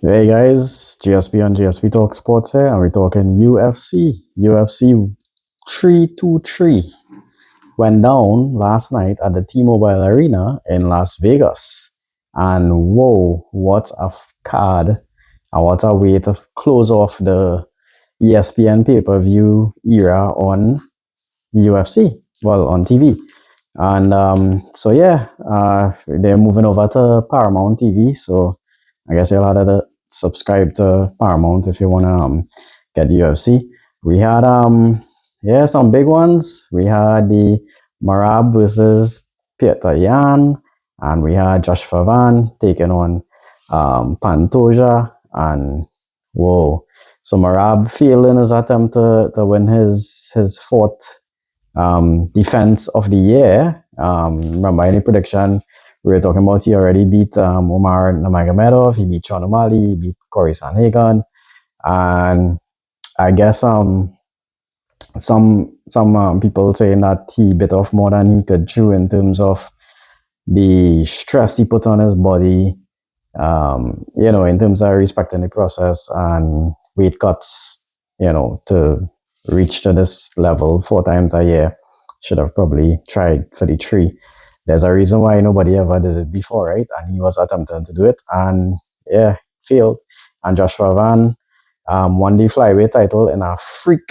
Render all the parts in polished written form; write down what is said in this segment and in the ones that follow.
Hey guys, GSP on GSP Talk Sports here, and we're talking UFC. UFC 323 went down last night at the T-Mobile Arena in Las Vegas. And whoa, what a card, and what a way to close off the ESPN pay-per-view era on UFC, well, on TV. And so yeah, they're moving over to Paramount TV. So I guess you'll have to subscribe to Paramount if you wanna get UFC. We had yeah, some big ones. We had the Marab versus PETR, and we had Josh Favan taking on Pantoja, and whoa. So Marab failing his attempt to win his fourth defense of the year. Remember any prediction we were talking about? He already beat Omar Nurmagomedov. He beat Sean O'Malley. He beat Corey Sanhagan, and I guess some people saying that he bit off more than he could chew in terms of the stress he put on his body. In terms of respecting the process and weight cuts, to reach to this level 4 times a year. Should have probably tried for the three. There's a reason why nobody ever did it before, right? And he was attempting to do it, and yeah, failed. And Joshua Van won the flyweight title in a freak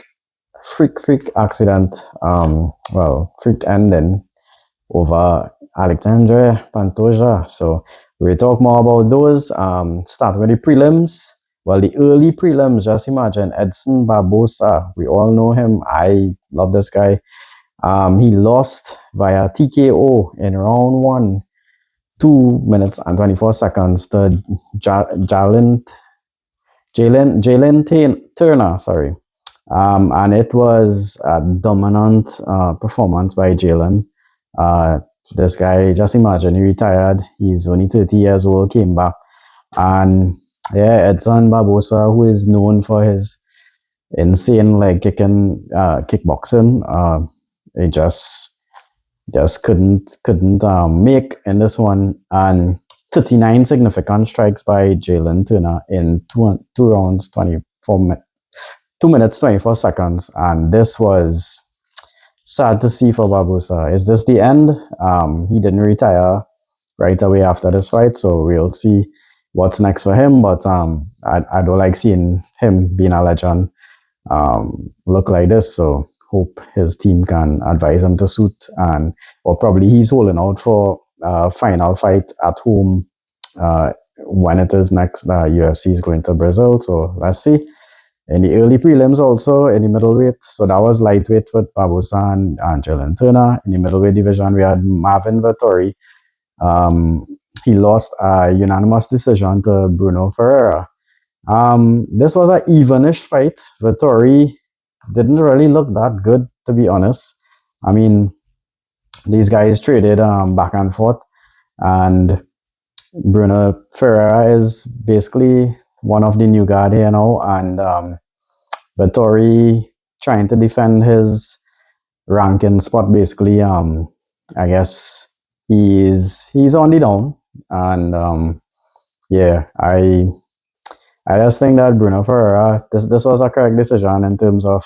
accident. Freak ending over Alexandre Pantoja. So we'll talk more about those. Starting with the prelims. Well, the early prelims, just imagine Edson Barbosa. We all know him. I love this guy. He lost via TKO in round one, 2 minutes and 24 seconds to Jalen Turner. Sorry. And it was a dominant performance by Jalen. This guy, just imagine, he retired. He's only 30 years old, came back. And yeah, Edson Barbosa, who is known for his insane leg kicking, kickboxing, he just couldn't make in this one. And 39 significant strikes by Jalen Turner in two rounds, 2 minutes 24 seconds, and this was sad to see for Barbosa. Is this the end? He didn't retire right away after this fight, so we'll see what's next for him. But I don't like seeing him being a legend look like this. So hope his team can advise him to suit, or probably he's holding out for a final fight at home when it is next. UFC is going to Brazil, so let's see. In the early prelims also, in the middleweight, so that was lightweight with Barbosa and Jalen Turner. In the middleweight division, we had Marvin Vettori. He lost a unanimous decision to Bruno Ferreira. This was an evenish fight. Vettori didn't really look that good, to be honest. I mean, these guys traded back and forth, and Bruno Ferreira is basically one of the new guard here now, and Vettori trying to defend his ranking spot. Basically, I guess he's on the down, and yeah, I just think that Bruno Ferreira, this was a correct decision in terms of,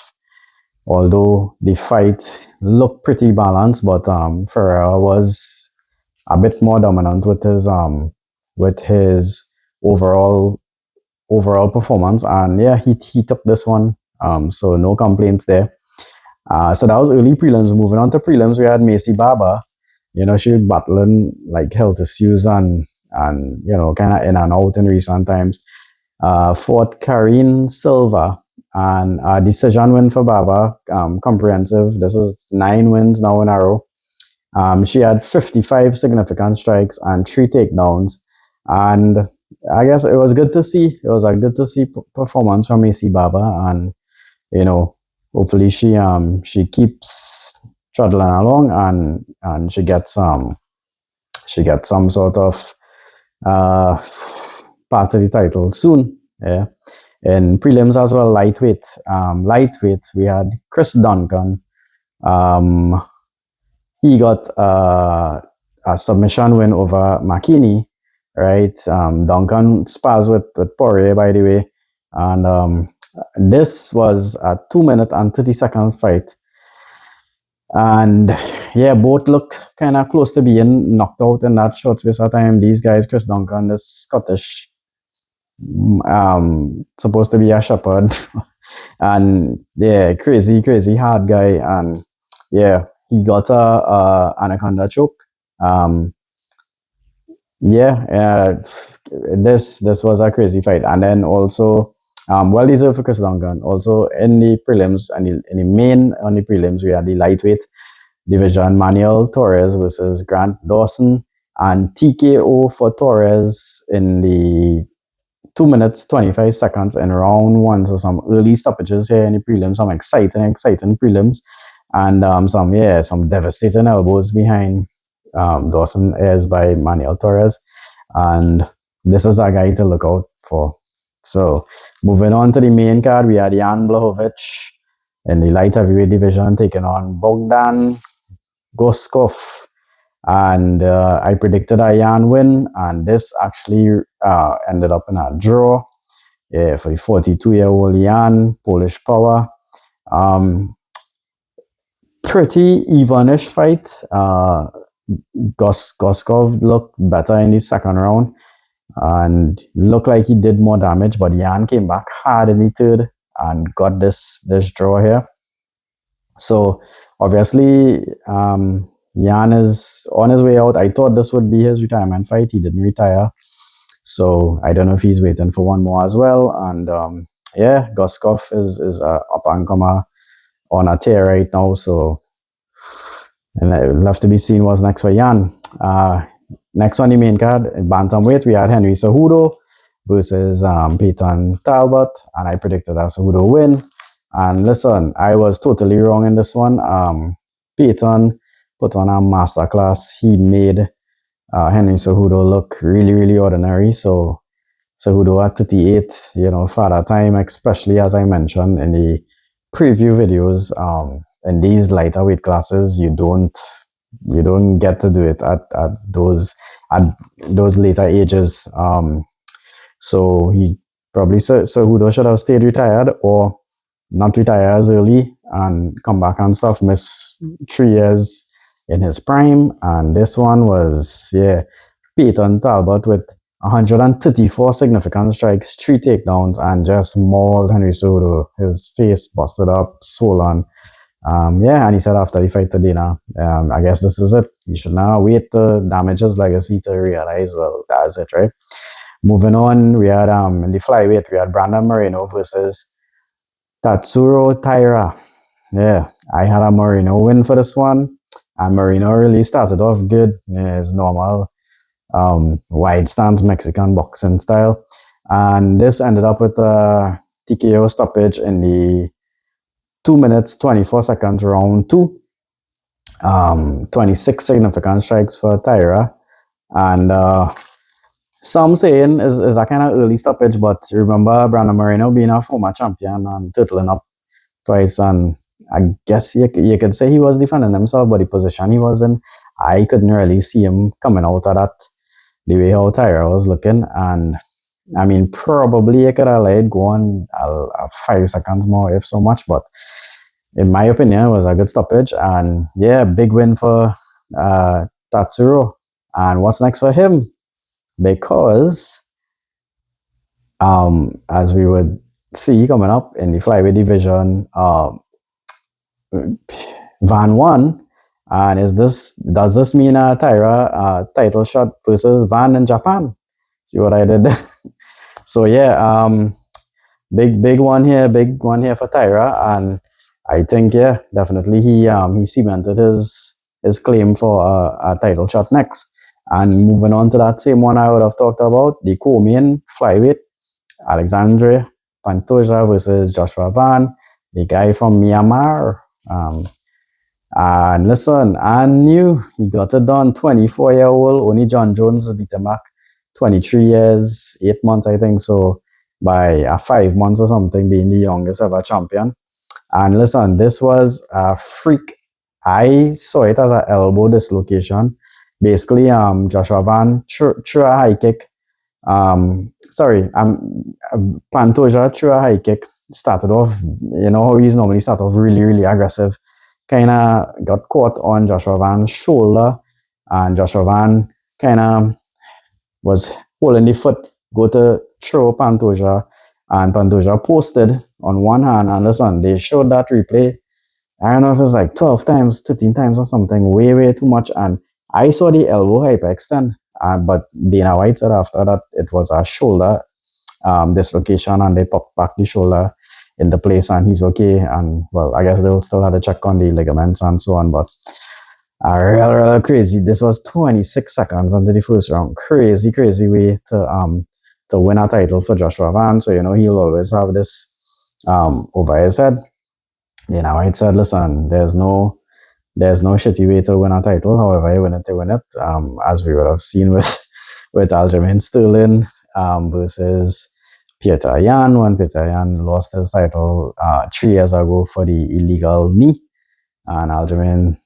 although the fight looked pretty balanced, but Ferreira was a bit more dominant with his overall performance, and yeah, he took this one. So no complaints there. So that was early prelims. Moving on to prelims, we had MAYCEE Barber. She was battling like hell to Suze and kind of in and out in recent times. Fought Karine Silva, and a decision win for Barber. Comprehensive. This is 9 wins now in a row. She had 55 significant strikes and 3 takedowns, and I guess it was good to see. It was a good to see performance from MAYCEE Barber, and hopefully she keeps trudging along, and she gets some sort of part of the title soon. Yeah. In prelims as well, lightweight, we had Chris Duncan. He got a submission win over McKinney. right? Duncan spars with Poirier, by the way. And this was a 2 minute and 30-second fight. And yeah, both look kind of close to being knocked out in that short space of time. These guys, Chris Duncan, this Scottish, supposed to be a shepherd, and yeah, crazy hard guy, and yeah, he got a anaconda choke. Um, yeah, this was a crazy fight, and then also, well deserved for Chris Duncan. Also in the prelims and in the main on the prelims, we had the lightweight division, Manuel Torres versus Grant Dawson, and TKO for Torres in the 2 minutes 25 seconds in round one. So some early stoppages here in the prelims, some exciting prelims, and some devastating elbows behind Dawson is by Manuel Torres, and this is a guy to look out for. So moving on to the main card, we had Jan Blachowicz in the light heavyweight division taking on Bogdan GUSKOV, and I predicted a Jan win, and this actually ended up in a draw. Yeah, for the 42-year-old Jan, Polish power. Pretty evenish fight. GUSKOV looked better in the second round and looked like he did more damage, but Jan came back hard in the third and got this draw here. So obviously, Jan is on his way out. I thought this would be his retirement fight. He didn't retire. So I don't know if he's waiting for one more as well. And yeah, GUSKOV is a up and comer on a tear right now. So and it will have to be seen what's next for Jan. Next on the main card, bantamweight, we had Henry Cejudo versus PAYTON Talbott, and I predicted a Cejudo win. And listen, I was totally wrong in this one. PAYTON put on a masterclass. He made Henry Cejudo look really ordinary. So Cejudo at 38, for that time, especially as I mentioned in the preview videos, in these lighter weight classes, you don't get to do it at those later ages. So he probably Cejudo should have stayed retired or not retire as early and come back and stuff. Miss 3 years in his prime, and this one was PAYTON Talbott with 134 significant strikes, 3 takedowns, and just mauled Henry Cejudo. His face busted up, swollen. And he said after the fight today, I guess this is it. You should now wait to damage his legacy to realize, well, that's it, right? Moving on, we had in the flyweight, we had Brandon Moreno versus TATSURO TAIRA. Yeah, I had a Moreno win for this one, and Moreno really started off good. His normal wide stance Mexican boxing style, and this ended up with a TKO stoppage in the 2 minutes 24 seconds round 2. 26 significant strikes for TAIRA, and some saying is a kind of early stoppage, but remember Brandon Moreno being a former champion and turtling up twice, and I guess you could say he was defending himself, but the position he was in, I couldn't really see him coming out of that the way how TAIRA was looking. And I mean, probably you could have let it go on 5 seconds more, if so much, but in my opinion, it was a good stoppage. And yeah, big win for TATSURO. And what's next for him? Because as we would see coming up in the flyweight division, Van won. And does this mean a TAIRA title shot versus Van in Japan? See what I did? So yeah, big one here for TAIRA, and I think definitely he cemented his claim for a title shot next. And moving on to that same one I would have talked about, the co-main flyweight, Alexandre Pantoja versus Joshua Van, the guy from Myanmar. And listen, I knew he got it done. 24-year-old, only John Jones beat him back 23 years, 8 months, I think. So by 5 months or something, being the youngest ever champion. And listen, this was a freak. I saw it as an elbow dislocation. basically Joshua Van threw a high kick. Sorry, Pantoja threw a high kick. Started off, you know how he's normally start off really, really aggressive. Kind of got caught on Joshua Van's shoulder, and Joshua Van kind of was holding the foot, go to throw Pantoja, and Pantoja posted on one hand. And listen, they showed that replay. I don't know if it was like 12 times, 13 times or something, way, way too much. And I saw the elbow hyperextend, but Dana White said after that it was a shoulder dislocation, and they popped back the shoulder into place, and he's okay. And well, I guess they'll still have to check on the ligaments and so on, but real crazy. This was 26 seconds into the first round. Crazy, crazy way to win a title for Joshua Van. So, you know, he'll always have this over his head. You know, I said, listen, there's no shitty way to win a title. However, you win it, to win it. As we would have seen with Aljamain Sterling versus Petr Yan, when Petr Yan lost his title 3 years ago for the illegal knee, and Aljamain,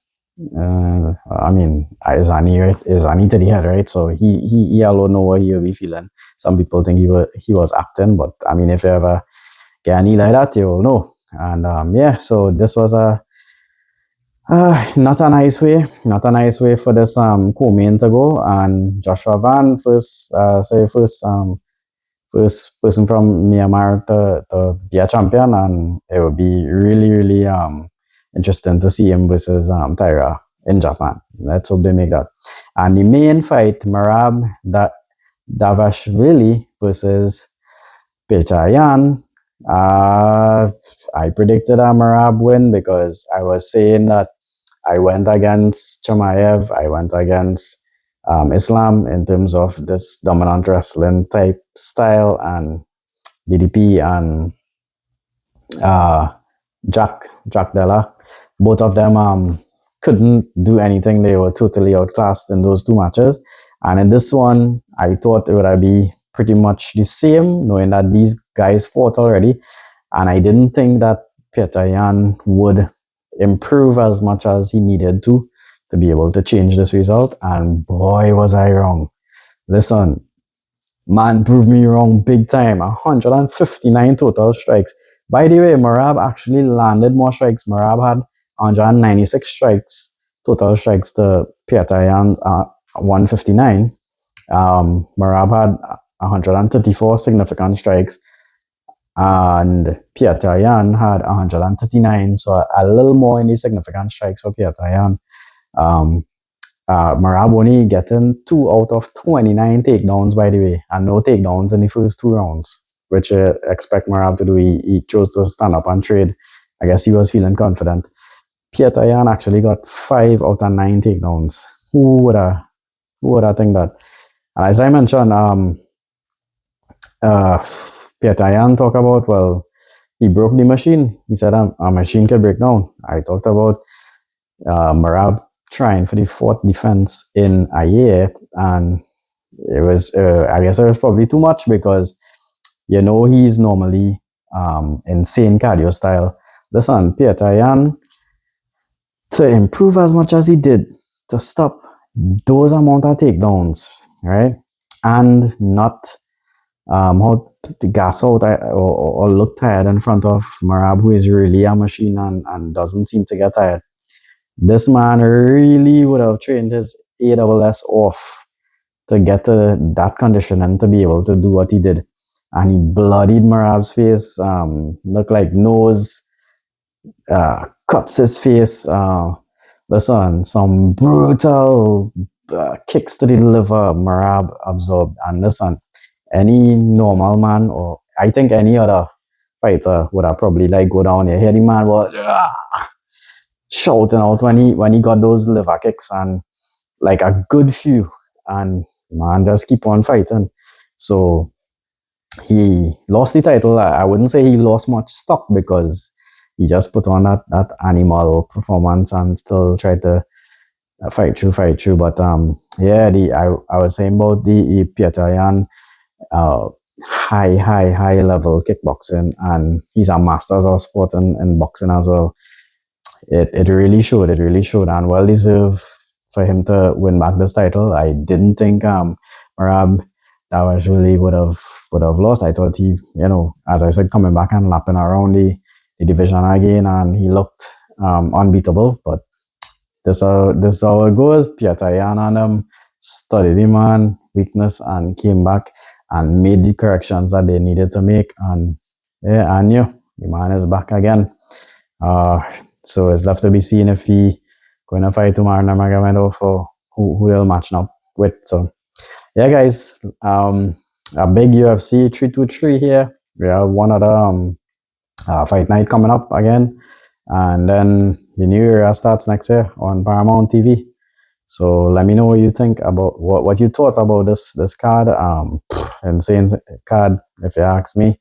I mean, is a knee to the head, right? So he alone know what he will be feeling. Some people think he was acting, but I mean, if you ever get a knee like that, you will know. And yeah, so this was not a nice way for this co-main to go. And Joshua Van first person from Myanmar to be a champion, and it would be really, really interesting to see him versus TAIRA in Japan. Let's hope they make that. And the main fight, Merab Davashvili versus Petr Yan. I predicted a Merab win because I was saying that I went against Chimaev, I went against Islam in terms of this dominant wrestling type style, and DDP and Jack Della. Both of them couldn't do anything. They were totally outclassed in those two matches. And in this one, I thought it would be pretty much the same, knowing that these guys fought already. And I didn't think that Petr Yan would improve as much as he needed to be able to change this result. And boy, was I wrong. Listen, man proved me wrong big time. 159 total strikes. By the way, Merab actually landed more strikes. Merab had 196 strikes, total strikes, to Petr Yan's 159. Merab had 134 significant strikes, and Petr Yan had 139, so a little more in the significant strikes for Petr Yan. Merab only getting 2 out of 29 takedowns, by the way, and no takedowns in the first 2 rounds, which I expect Merab to do. He chose to stand up and trade. I guess he was feeling confident. Petr Yan actually got 5 out of 9 takedowns. Who would have think that? And as I mentioned, Petr Yan talked about, well, he broke the machine. He said a machine could break down. I talked about Merab trying for the 4th defense in a year, and it was, I guess it was probably too much, because you know he's normally insane cardio style. Listen, Petr Yan, to improve as much as he did, to stop those amount of takedowns, right, and not how to gas out or look tired in front of Merab, who is really a machine and doesn't seem to get tired. This man really would have trained his AWS off to get to that condition and to be able to do what he did. And he bloodied Merab's face, looked like nose, cuts his face. Listen, some brutal kicks to the liver Merab absorbed. And listen, any normal man, or I think any other fighter, would have probably like go down here. Here the man was shouting out when he got those liver kicks, and like a good few, and man just keep on fighting. So he lost the title. I wouldn't say he lost much stock, because he just put on that animal performance and still tried to fight through. But yeah, I was saying about the Petr Yan high level kickboxing, and he's a master of sport in boxing as well. It really showed, and well deserved for him to win back this title. I didn't think Merab Dawash really would have lost. I thought he, as I said, coming back and lapping around the division again, and he looked unbeatable. But this how it goes. PETR and studied the man weakness and came back and made the corrections that they needed to make. And yeah, I knew the man is back again. So it's left to be seen if he going to fight tomorrow Nurmagomedov for who they'll match up with. So yeah, guys, a big UFC 323 here. We have one other fight night coming up again, and then the new era starts next year on Paramount TV. So let me know what you think about what you thought about this card. Insane card, if you ask me.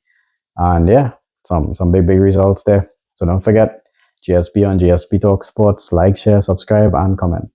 And yeah, some big results there. So don't forget GSP on GSP Talk Sports. Like, share, subscribe, and comment.